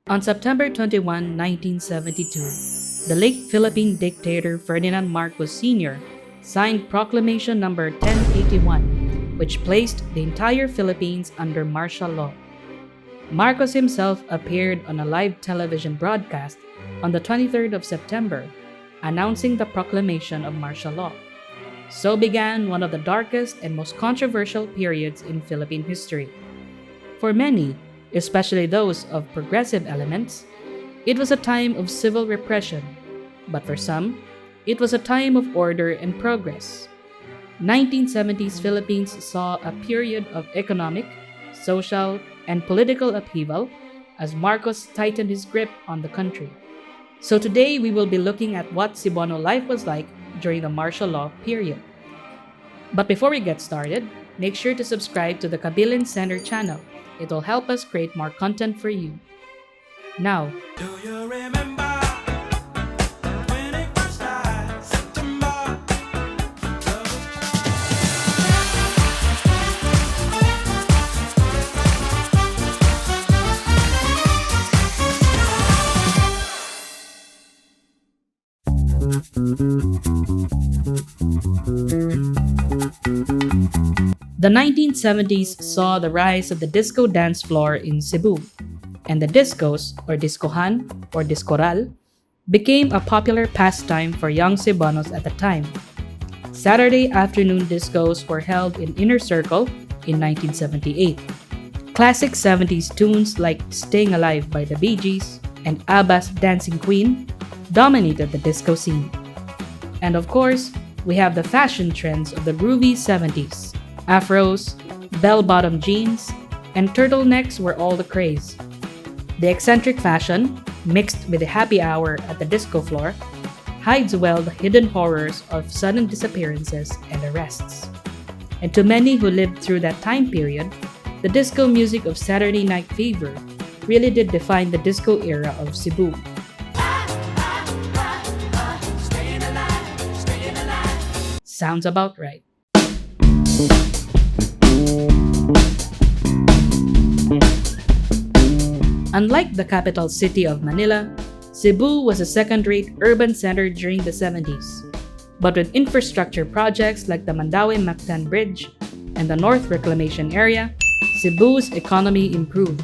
On September 21, 1972, the late Philippine dictator Ferdinand Marcos Sr. signed Proclamation Number 1081, which placed the entire Philippines under martial law. Marcos himself appeared on a live television broadcast on the 23rd of September, announcing the proclamation of martial law. So began one of the darkest and most controversial periods in Philippine history. For many, especially those of progressive elements, it was a time of civil repression, but for some, it was a time of order and progress. 1970s Philippines saw a period of economic, social, and political upheaval as Marcos tightened his grip on the country. So today we will be looking at what Cebuano life was like during the martial law period. But before we get started, make sure to subscribe to the Kabilin Center channel. It will help us create more content for you. Now, Do you remember when it first died, September? the 1970s saw the rise of the disco dance floor in Cebu, and the discos, or discohan, or discoral, became a popular pastime for young Cebuanos at the time. Saturday afternoon discos were held in Inner Circle in 1978. Classic 70s tunes like Staying Alive by the Bee Gees and ABBA's Dancing Queen dominated the disco scene. And of course, we have the fashion trends of the groovy 70s. Afros, bell-bottom jeans, and turtlenecks were all the craze. The eccentric fashion, mixed with the happy hour at the disco floor, hides well the hidden horrors of sudden disappearances and arrests. And to many who lived through that time period, the disco music of Saturday Night Fever really did define the disco era of Cebu. Sounds about right. Unlike the capital city of Manila, Cebu was a second-rate urban center during the 70s. But with infrastructure projects like the Mandaue-Mactan Bridge and the North Reclamation Area, Cebu's economy improved.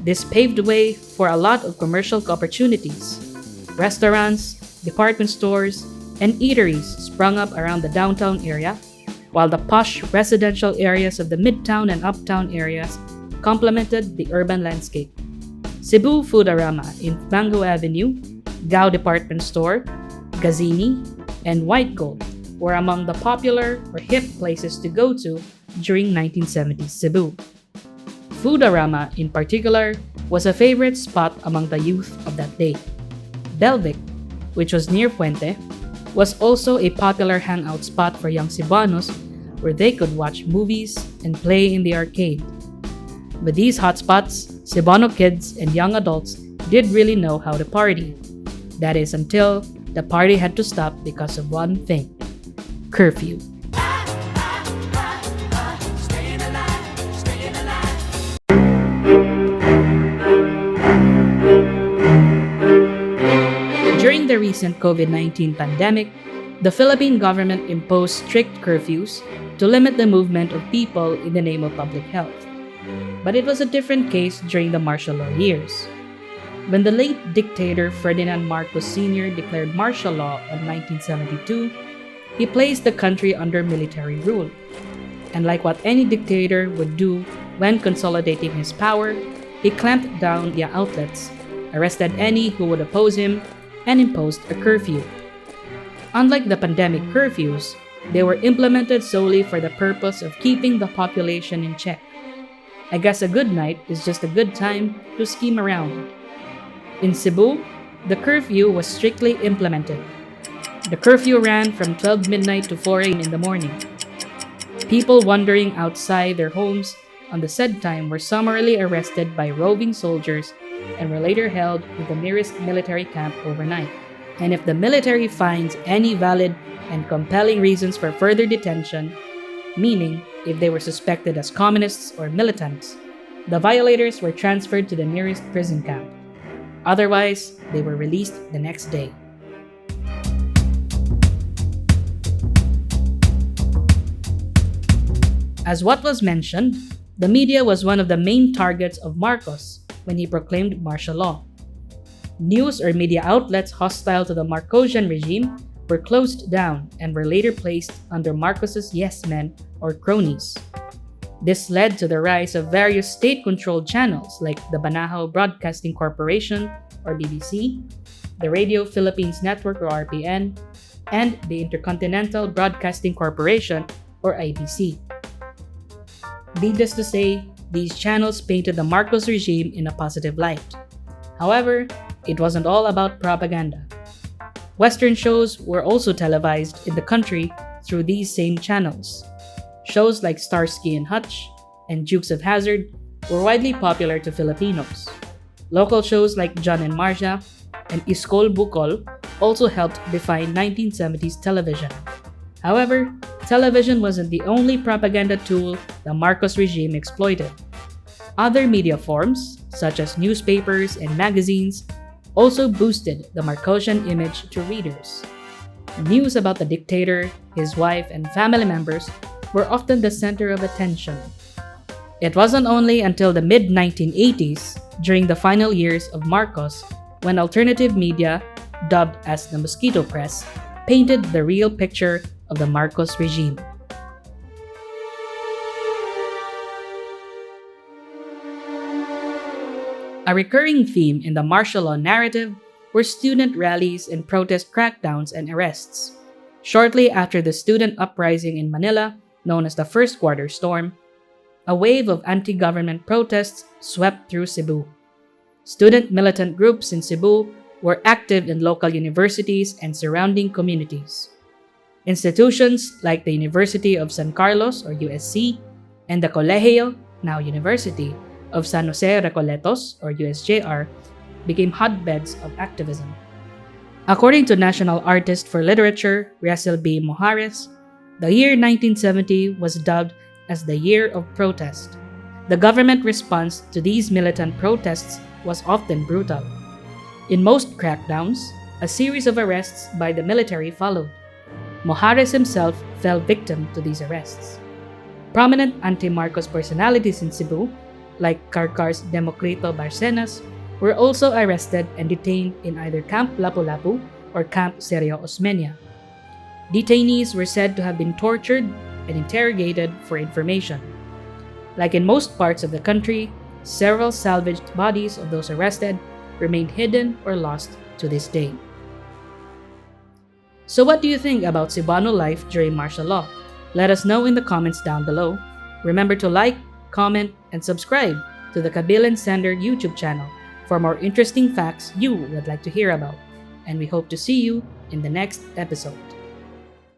This paved the way for a lot of commercial opportunities. Restaurants, department stores, and eateries sprung up around the downtown area, while the posh residential areas of the midtown and uptown areas complemented the urban landscape. Cebu Foodorama in Mango Avenue, Gao Department Store, Gazini, and White Gold were among the popular or hip places to go to during 1970s Cebu. Foodorama, in particular, was a favorite spot among the youth of that day. Belvic, which was near Puente, was also a popular hangout spot for young Cebuanos where they could watch movies and play in the arcade. With these hotspots, Cebuano kids and young adults did really know how to party. That is until the party had to stop because of one thing: curfew. During the recent COVID-19 pandemic, the Philippine government imposed strict curfews to limit the movement of people in the name of public health. But it was a different case during the martial law years. When the late dictator Ferdinand Marcos Sr. declared martial law in 1972, he placed the country under military rule. And like what any dictator would do when consolidating his power, he clamped down the outlets, arrested any who would oppose him, and imposed a curfew. Unlike the pandemic curfews, they were implemented solely for the purpose of keeping the population in check. I guess a good night is just a good time to scheme around. In Cebu, the curfew was strictly implemented. The curfew ran from 12 midnight to 4 a.m. in the morning. People wandering outside their homes on the said time were summarily arrested by roving soldiers and were later held in the nearest military camp overnight. And if the military finds any valid and compelling reasons for further detention, meaning if they were suspected as communists or militants, the violators were transferred to the nearest prison camp. Otherwise, they were released the next day. As what was mentioned, the media was one of the main targets of Marcos when he proclaimed martial law. News or media outlets hostile to the Marcosian regime were closed down and were later placed under Marcos's yes men or cronies. This led to the rise of various state-controlled channels like the Banahaw Broadcasting Corporation or BBC, the Radio Philippines Network or RPN, and the Intercontinental Broadcasting Corporation or IBC. Needless to say, these channels painted the Marcos regime in a positive light. However, it wasn't all about propaganda. Western shows were also televised in the country through these same channels. Shows like Starsky and Hutch and Dukes of Hazzard were widely popular to Filipinos. Local shows like John and Marcia and Iskol Bukol also helped define 1970s television. However, television wasn't the only propaganda tool the Marcos regime exploited. Other media forms, such as newspapers and magazines, also boosted the Marcosian image to readers. News about the dictator, his wife, and family members were often the center of attention. It wasn't only until the mid-1980s, during the final years of Marcos, when alternative media, dubbed as the Mosquito Press, painted the real picture of the Marcos regime. A recurring theme in the martial law narrative were student rallies and protest crackdowns and arrests. Shortly after the student uprising in Manila, known as the First Quarter Storm, a wave of anti-government protests swept through Cebu. Student militant groups in Cebu were active in local universities and surrounding communities. Institutions like the University of San Carlos or USC and the Colegio, now University, of San Jose Recoletos or USJR became hotbeds of activism. According to National Artist for Literature Riazel B. Mojares, the year 1970 was dubbed as the Year of Protest. The government response to these militant protests was often brutal. In most crackdowns, a series of arrests by the military followed. Mojares himself fell victim to these arrests. Prominent anti-Marcos personalities in Cebu, like Carcar's Democrito Barcenas, were also arrested and detained in either Camp Lapu-Lapu or Camp Sergio Osmeña. Detainees were said to have been tortured and interrogated for information. Like in most parts of the country, several salvaged bodies of those arrested remained hidden or lost to this day. So what do you think about Cebuano life during martial law? Let us know in the comments down below. Remember to like, comment, and subscribe to the Kabilan Sender YouTube channel for more interesting facts you would like to hear about. And we hope to see you in the next episode.